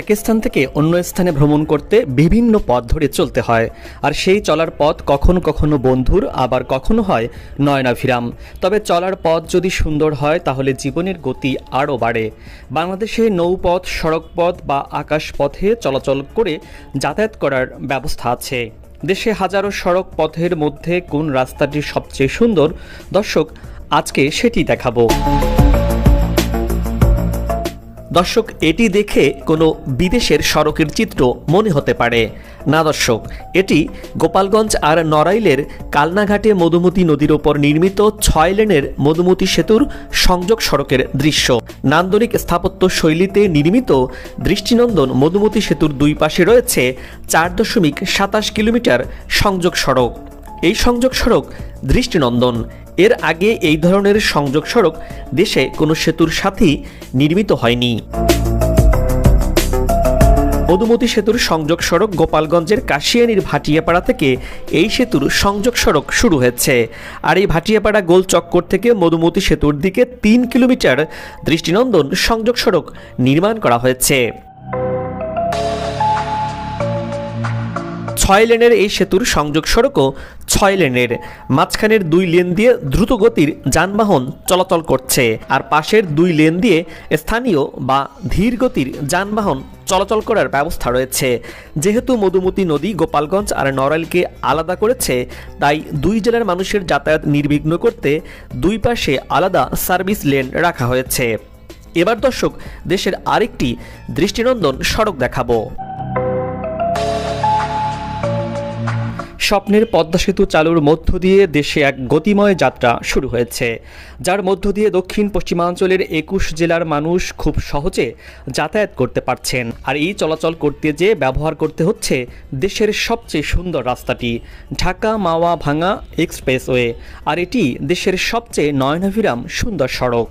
এক স্থান থেকে অন্য স্থানে ভ্রমণ করতে বিভিন্ন পথ ধরে চলতে হয়, আর সেই চলার পথ কখনো কখনো বন্ধুর, আবার কখনো হয় নয়নাভিরাম। তবে চলার পথ যদি সুন্দর হয় তাহলে জীবনের গতি আরও বাড়ে। বাংলাদেশে নৌপথ, সড়কপথ বা আকাশপথে চলাচল করে যাতায়াত করার ব্যবস্থা আছে। দেশে হাজারো সড়ক পথের মধ্যে কোন রাস্তাটি সবচেয়ে সুন্দর, দর্শক আজকে সেটি দেখাবো। দর্শক, এটি দেখে কোনো বিদেশের সড়কের চিত্র মনে হতে পারে না দর্শক, এটি গোপালগঞ্জ আর নড়াইলের কালনাঘাটে মধুমতি নদীর ওপর নির্মিত 6 লেনের মধুমতি সেতুর সংযোগ সড়কের দৃশ্য। নান্দনিক স্থাপত্য শৈলীতে নির্মিত দৃষ্টিনন্দন মধুমতি সেতুর দুই পাশে রয়েছে 4.27 কিলোমিটার সংযোগ সড়ক। এই সংযোগ সড়ক দৃষ্টিনন্দন। এর আগে এই ধরনের সংযোগ সড়ক দেশে কোনো সেতুর সাথেই নির্মিত হয়নি। মধুমতি সেতুর সংযোগ সড়ক গোপালগঞ্জের কাশিয়ানীর ভাটিয়াপাড়া থেকে এই সেতুর সংযোগ সড়ক শুরু হয়েছে। আর এই ভাটিয়াপাড়া গোল চক্কর থেকে মধুমতি সেতুর দিকে 3 কিলোমিটার দৃষ্টিনন্দন সংযোগ সড়ক নির্মাণ করা হয়েছে। 6 লেনের এই সেতুর সংযোগ সড়কও 6 লেনের। মাঝখানের 2 লেন দিয়ে দ্রুত গতির যানবাহন চলাচল করছে, আর পাশের 2 লেন দিয়ে স্থানীয় বা ধীর গতির যানবাহন চলাচল করার ব্যবস্থা রয়েছে। যেহেতু মধুমতি নদী গোপালগঞ্জ আর নড়াইলকে আলাদা করেছে, তাই 2 জেলার মানুষের যাতায়াত নির্বিঘ্ন করতে 2 পাশে আলাদা সার্ভিস লেন রাখা হয়েছে। এবার দর্শক, দেশের আরেকটি দৃষ্টিনন্দন সড়ক দেখাবো। স্বপ্নের পদ্মা সেতু চালুর মধ্য দিয়ে দেশে এক গতিময় যাত্রা শুরু হয়েছে, যার মধ্য দিয়ে দক্ষিণ পশ্চিমাঞ্চলের 21 জেলার মানুষ খুব সহজে যাতায়াত করতে পারছেন। আর এই চলাচল করতে যেয়ে ব্যবহার করতে হচ্ছে দেশের সবচেয়ে সুন্দর রাস্তাটি, ঢাকা মাওয়া ভাঙা এক্সপ্রেসওয়ে। আর এটি দেশের সবচেয়ে নয়নাভিরাম সুন্দর সড়ক।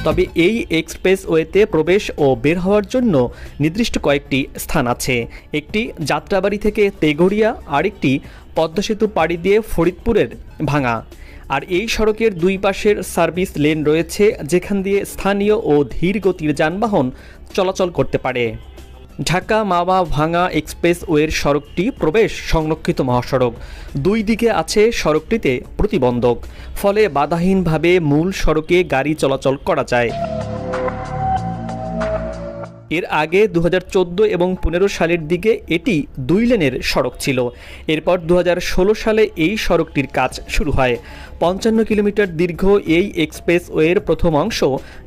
তবে এই এক্সপ্রেসওয়েতে প্রবেশ ও বের হওয়ার জন্য নির্দিষ্ট কয়েকটি স্থান আছে। একটি যাত্রাবাড়ি থেকে তেঘরিয়া, আরেকটি পদ্মা সেতু পাড়ি দিয়ে ফরিদপুরের ভাঙা। আর এই সড়কের 2 পাশের সার্ভিস লেন রয়েছে, যেখান দিয়ে স্থানীয় ও ধীর গতির যানবাহন চলাচল করতে পারে। ঢাকা মাওয়া ভাঙা এক্সপ্রেসওয়ের সড়কটি প্রবেশ সংরক্ষিত মহাসড়ক। 2 দিকে আছে সড়কটিতে প্রতিবন্ধক, ফলে বাধাহীনভাবে মূল সড়কে গাড়ি চলাচল করা যায়। এর আগে 2014 এবং 15 সালের দিকে এটি 2 লেনের সড়ক ছিল। এরপর 2016 সালে এই সড়কটির কাজ শুরু হয়। 55 কিলোমিটার দীর্ঘ এই এক্সপ্রেসওয়ের প্রথম অংশ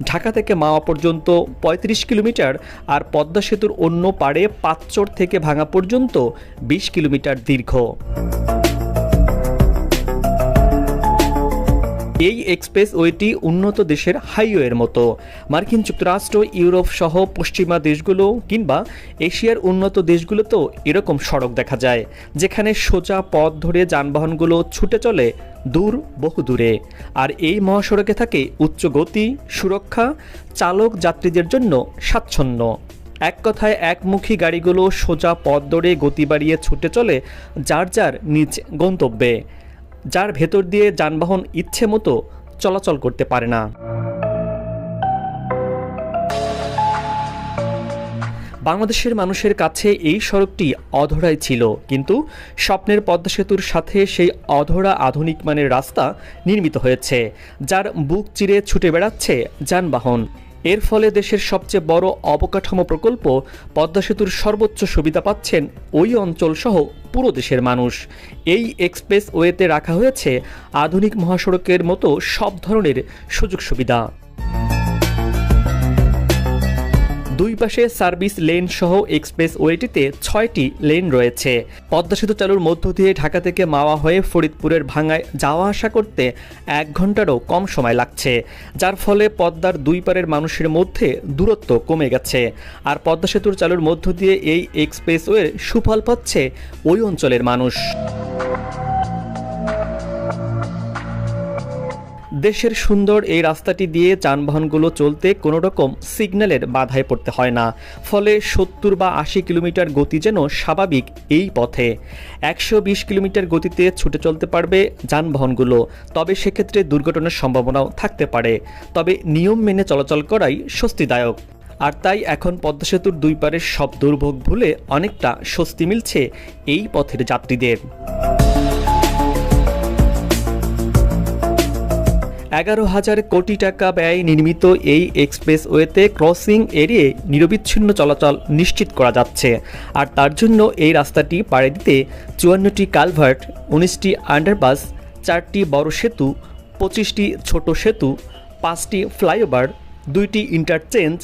ঢাকা থেকে মাওয়া পর্যন্ত 35 কিলোমিটার, আর পদ্মা সেতুর অন্য পাড়ে পাঁচচর থেকে ভাঙা পর্যন্ত 20 কিলোমিটার দীর্ঘ। এই এক্সপ্রেসওয়েটি উন্নত দেশের হাইওয়ের মতো। মার্কিন যুক্তরাষ্ট্র, ইউরোপ সহ পশ্চিমা দেশগুলো কিংবা এশিয়ার উন্নত দেশগুলোতেও এরকম সড়ক দেখা যায়, যেখানে সোজা পথ ধরে যানবাহনগুলো ছুটে চলে বহু দূরে। আর এই মহাসড়কে থাকে উচ্চ গতি, সুরক্ষা, চালক যাত্রীদের জন্য স্বাচ্ছন্দ্য। এক কথায় একমুখী গাড়িগুলো সোজা পথ ধরে গতি বাড়িয়ে ছুটে চলে যার যার নিজ গন্তব্যে, যার ভেতর দিয়ে যানবাহন ইচ্ছে মতো চলাচল করতে পারে না। বাংলাদেশের মানুষের কাছে এই সড়কটি অধরাই ছিল, কিন্তু স্বপ্নের পদ্মা সেতুর সাথে সেই অধরা আধুনিক মানের রাস্তা নির্মিত হয়েছে, যার বুক চিরে ছুটে বেড়াচ্ছে যানবাহন। এর ফলে দেশের সবচেয়ে বড় অবকাঠামো প্রকল্প পদ্মা সেতুর সর্বোচ্চ সুবিধা পাচ্ছেন ওই অঞ্চল সহ পুরো দেশের মানুষ। এই এক্সপ্রেসওয়েতে রাখা হয়েছে আধুনিক মহাসড়কের মতো সব ধরনের সুযোগ সুবিধা। 2 পাশে সার্ভিস লেন সহ এক্সপ্রেসওয়েটিতে 6টি লেন রয়েছে। পদ্মা সেতু চালুর মধ্য দিয়ে ঢাকা থেকে মাওয়া হয়ে ফরিদপুরের ভাঙায় যাওয়া আসা করতে 1 ঘন্টারও কম সময় লাগছে, যার ফলে পদ্মার 2 পারের মানুষের মধ্যে দূরত্ব কমে গেছে। আর পদ্মা সেতুর চালুর মধ্য দিয়ে এই এক্সপ্রেসওয়ের সুফল পাচ্ছে ওই অঞ্চলের মানুষ। দেশের সুন্দর এই রাস্তাটি দিয়ে যানবাহনগুলো চলতে কোনো রকম সিগন্যালের বাধায় পড়তে হয় না, ফলে 70 বা 80 কিলোমিটার গতি যেন স্বাভাবিক এই পথে। 120 কিলোমিটার গতিতে ছুটে চলতে পারবে যানবাহনগুলো, তবে সেক্ষেত্রে দুর্ঘটনার সম্ভাবনাও থাকতে পারে। তবে নিয়ম মেনে চলাচল করাই স্বস্তিদায়ক। আর তাই এখন পদ্মা সেতুর দুই পারের সব দুর্ভোগ ভুলে অনেকটা স্বস্তি মিলছে এই পথের যাত্রীদের। 11,000 কোটি টাকা ব্যয়ে নির্মিত এই এক্সপ্রেসওয়েতে ক্রসিং এড়িয়ে নিরবিচ্ছিন্ন চলাচল নিশ্চিত করা যাচ্ছে। আর তার জন্য এই রাস্তাটি পাড়ি দিতে 54টি কালভার্ট, 19টি আন্ডারপাস, 4টি বড় সেতু, 25টি ছোট সেতু, 5টি ফ্লাইওভার, 2টি ইন্টারচেঞ্জ,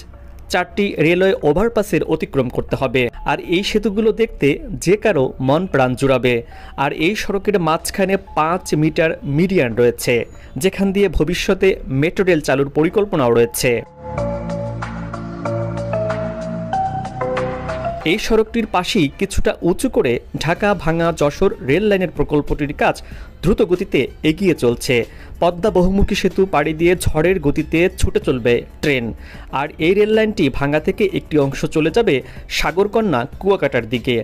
4টি রেলওয়ে ওভারপাসের অতিক্রম করতে হবে। আর এই সেতুগুলো দেখতে যে কারো মন প্রাণ জুড়াবে। আর এই সড়কের মাঝখানে 5 মিটার মিডিয়ান রয়েছে, যেখান দিয়ে ভবিষ্যতে মেট্রো রেল চালুর পরিকল্পনাও রয়েছে। এই সড়কটির পাশেই কিছুটা উঁচু করে ঢাকা ভাঙ্গা যশোর রেল লাইনের প্রকল্পটির কাজ দ্রুত গতিতে এগিয়ে চলছে। পদ্মা বহুমুখী সেতু পাড়ি দিয়ে ঝড়ের গতিতে ছুটে চলবে ট্রেন। আর এই রেল লাইনটি ভাঙ্গা থেকে একটি অংশ চলে যাবে সাগরকন্যা কুয়াকাটার দিকে।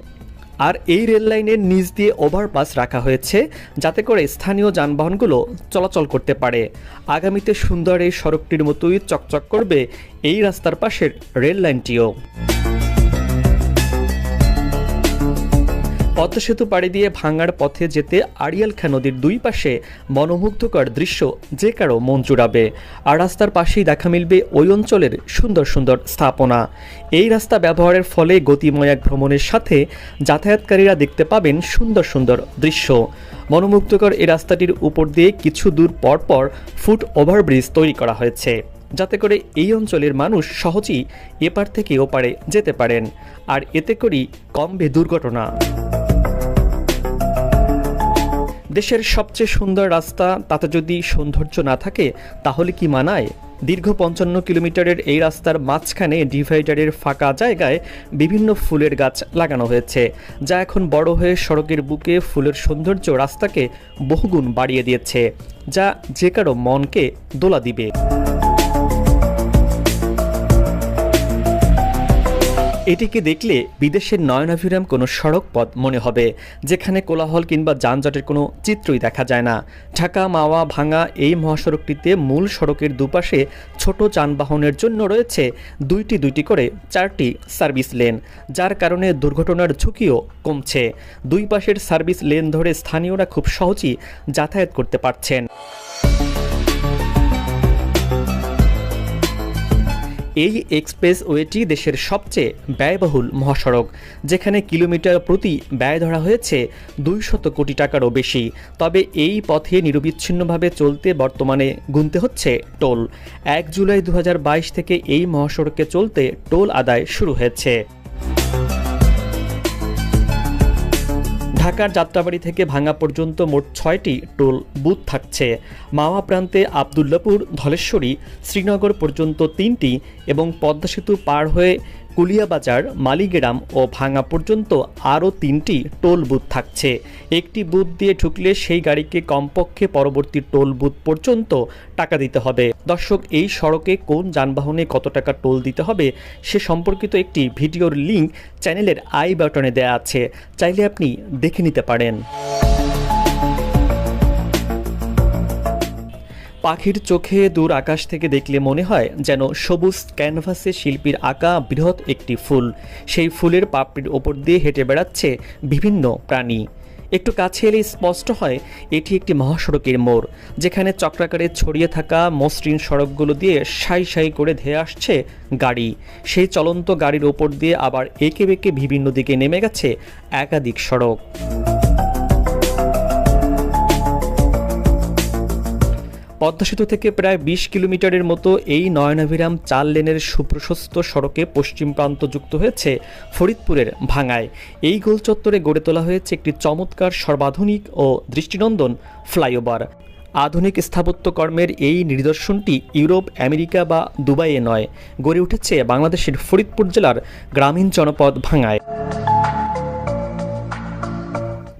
আর এই রেল লাইনের নিচ দিয়ে ওভারপাস রাখা হয়েছে, যাতে করে স্থানীয় যানবাহনগুলো চলাচল করতে পারে। আগামীতে সুন্দর এই সড়কটির মতোই চকচক করবে এই রাস্তার পাশের রেল লাইনটিও। পদ্মা সেতু পাড়ি দিয়ে ভাঙ্গার পথে যেতে আড়িয়াল খাঁ নদীর দুই পাশে মনোমুগ্ধকর দৃশ্য যে কারো মন জুড়াবে। আর রাস্তার পাশেই দেখা মিলবে ওই অঞ্চলের সুন্দর সুন্দর স্থাপনা। এই রাস্তা ব্যবহারের ফলে গতিময় এক ভ্রমণের সাথে যাতায়াতকারীরা দেখতে পাবেন সুন্দর সুন্দর দৃশ্য। মনোমুগ্ধকর এই রাস্তাটির উপর দিয়ে কিছু দূর পর পর ফুট ওভারব্রিজ তৈরি করা হয়েছে, যাতে করে এই অঞ্চলের মানুষ সহজেই এপার থেকে ওপারে যেতে পারেন। আর এতে করেই কমবে দুর্ঘটনা। দেশের সবচেয়ে সুন্দর রাস্তা, তাতে যদি সৌন্দর্য না থাকে তাহলে কি মানায়? দীর্ঘ 55 কিলোমিটারের এই রাস্তার মাঝখানে ডিভাইডারের ফাঁকা জায়গায় বিভিন্ন ফুলের গাছ লাগানো হয়েছে, যা এখন বড় হয়ে সড়কের বুকে ফুলের সৌন্দর্য রাস্তাকে বহুগুণ বাড়িয়ে দিয়েছে, যা যে কারো মনকে দোলা দিবে। এটিকে দেখলে বিদেশের নয়নাভিরাম কোনো সড়ক পথ মনে হবে, যেখানে কোলাহল কিংবা যানজটের কোনো চিত্রই দেখা যায় না। ঢাকা মাওয়া ভাঙ্গা এই মহাসড়কটিতে মূল সড়কের দুপাশে ছোট যানবাহনের জন্য রয়েছে দুইটি করে 4টি সার্ভিস লেন, যার কারণে দুর্ঘটনার ঝুঁকিও কমছে। দুই পাশের সার্ভিস লেন ধরে স্থানীয়রা খুব সহজেই যাতায়াত করতে পারছেন। এই এক্সপ্রেসওয়েটি দেশের সবচেয়ে ব্যয়বহুল মহাসড়ক, যেখানে কিলোমিটার প্রতি ব্যয় ধরা হয়েছে 200 কোটি টাকারও বেশি। তবে এই পথে নিরবিচ্ছিন্নভাবে চলতে বর্তমানে গুনতে হচ্ছে টোল। 1 জুলাই 2022 থেকে এই মহাসড়কে চলতে টোল আদায় শুরু হয়েছে। ঢাকার যাত্রাবাড়ি থেকে ভাঙ্গা পর্যন্ত মোট 6টি টোল বুথ থাকছে। মাওয়া প্রান্তে আবদুল্লাপুর, ধলেশ্বরী, শ্রীনগর পর্যন্ত 3টি এবং পদ্মা সেতু পার হয়ে কুলিয়াবাজার, মালিগ্রাম ও ভাঙ্গা পর্যন্ত আরও 3টি টোল বুথ থাকছে। একটি বুথ দিয়ে ঢুকলে সেই গাড়িকে কমপক্ষে পরবর্তী টোল বুথ পর্যন্ত টাকা দিতে হবে। দর্শক, এই সড়কে কোন যানবাহনে কত টাকা টোল দিতে হবে সে সম্পর্কিত একটি ভিডিওর লিঙ্ক চ্যানেলের আই বাটনে দেওয়া আছে, চাইলে আপনি দেখে নিতে পারেন। পাখির চোখে দূর আকাশ থেকে দেখলে মনে হয় যেন সবুজ ক্যানভাসে শিল্পীর আঁকা বৃহৎ একটি ফুল। সেই ফুলের পাপড়ির ওপর দিয়ে হেঁটে বেড়াচ্ছে বিভিন্ন প্রাণী। একটু কাছে এলে স্পষ্ট হয় এটি একটি মহাসড়কের মোড়, যেখানে চক্রাকারে ছড়িয়ে থাকা মসৃণ সড়কগুলো দিয়ে সাই সাই করে ধেয়ে আসছে গাড়ি। সেই চলন্ত গাড়ির ওপর দিয়ে আবার এঁকে বেঁকে বিভিন্ন দিকে নেমে গেছে একাধিক সড়ক। পদ্মা সেতু থেকে প্রায় 20 কিলোমিটারের মতো এই নয়নাভিরাম 4 লেনের সুপ্রশস্ত সড়কে পশ্চিম প্রান্ত যুক্ত হয়েছে ফরিদপুরের ভাঙ্গায়। এই গোল চত্বরে গড়ে তোলা হয়েছে একটি চমৎকার সর্বাধুনিক ও দৃষ্টিনন্দন ফ্লাইওভার। আধুনিক স্থাপত্য কর্মের এই নিদর্শনটি ইউরোপ, আমেরিকা বা দুবাইয়ে নয়, গড়ে উঠেছে বাংলাদেশের ফরিদপুর জেলার গ্রামীণ জনপদ ভাঙ্গায়।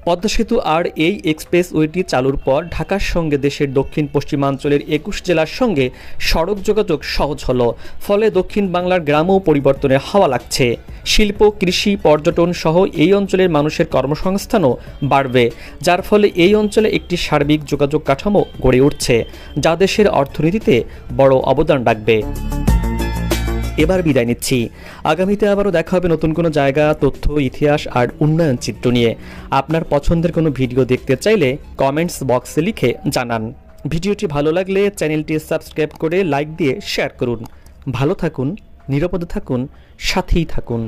পদ্মা সেতু আর এই এক্সপ্রেসওয়েটি চালুর পর ঢাকার সঙ্গে দেশের দক্ষিণ পশ্চিমাঞ্চলের ২১ জেলার সঙ্গে সড়ক যোগাযোগ সহজ হলো। ফলে দক্ষিণ বাংলার গ্রামও পরিবর্তনের হাওয়া লাগছে। শিল্প, কৃষি, পর্যটন সহ এই অঞ্চলের মানুষের কর্মসংস্থানও বাড়বে, যার ফলে এই অঞ্চলে একটি সার্বিক যোগাযোগ কাঠামো গড়ে উঠছে, যা দেশের অর্থনীতিতে বড় অবদান রাখবে। এবার বিদায় নিচ্ছি। আগামীতে আবারও দেখা হবে নতুন কোনো জায়গা, তথ্য, ইতিহাস আর উন্নয়ন চিত্র নিয়ে। আপনার পছন্দের কোনো ভিডিও দেখতে চাইলে কমেন্টস বক্সে লিখে জানান। ভিডিওটি ভালো লাগলে চ্যানেলটি সাবস্ক্রাইব করে লাইক দিয়ে শেয়ার করুন। ভালো থাকুন, নিরাপদে থাকুন, সাথেই থাকুন।